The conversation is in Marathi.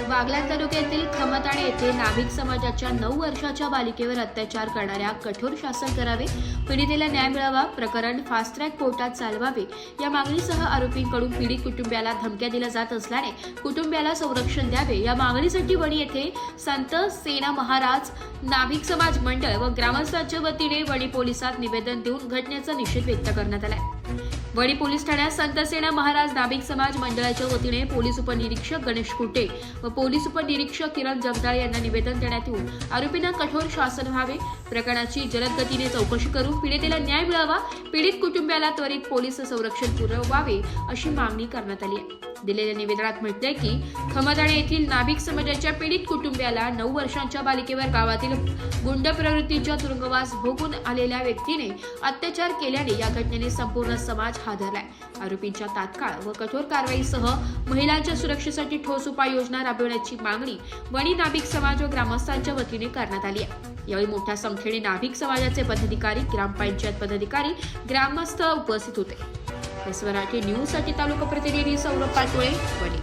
बागलाण तालुक्यातील खमताणे येथे नाभिक समाजाच्या 9 वर्षाच्या बालिकेवर अत्याचार करणाऱ्या कठोर शासन करावे, पीडितेला न्याय मिळावा, प्रकरण फास्ट ट्रॅक कोर्टात चालवावे या मागणीसह आरोपींकडून पीडित कुटुंबियाला धमक्या दिल्या जात असल्याने कुटुंबियाला संरक्षण द्यावे या मागणीसाठी वणी येथे संत सेना महाराज नाभिक समाज मंडळ व ग्रामस्थांच्या वतीने वणी पोलिसात निवेदन देऊन घटनेचा निषेध व्यक्त करण्यात आला। वणी पोलीस ठाण्यात संत सेना महाराज नाभिक समाज मंडळाच्या वतीने पोलीस उपनिरीक्षक गणेश कुटे व पोलीस उपनिरीक्षक किरण जगदाळे यांना निवेदन देण्यात येऊन आरोपींना कठोर शासन व्हावे, प्रकरणाची जलद गतीने चौकशी करून पीडितेला न्याय मिळावा, पीडित कुटुंबियाला त्वरित पोलीस संरक्षण पुरवावे अशी मागणी करण्यात आली आहे। दिलेल्या निवेदनात म्हटलंय की खमताणे येथील नाभिक समाजाच्या पीडित कुटुंबियाला 9 वर्षांच्या बालिकेवर गावातील गुंड प्रवृत्तीच्या तुरुंगवास भोगून आलेल्या व्यक्तीने अत्याचार केल्याने या घटनेने संपूर्ण समाज हादरलाय। आरोपींच्या तात्काळ व कठोर कारवाईसह महिलांच्या सुरक्षेसाठी ठोस उपाययोजना राबवण्याची मागणी वणी नाभिक समाज व ग्रामस्थांच्या वतीने करण्यात आली आहे। यावेळी मोठ्या संख्येने नाभिक समाजाचे पदाधिकारी, ग्रामपंचायत पदाधिकारी, ग्रामस्थ उपस्थित होते। स्वराज्य न्यूज साठी तालुका प्रतिनिधी सौरभ पाटोळे, वणी।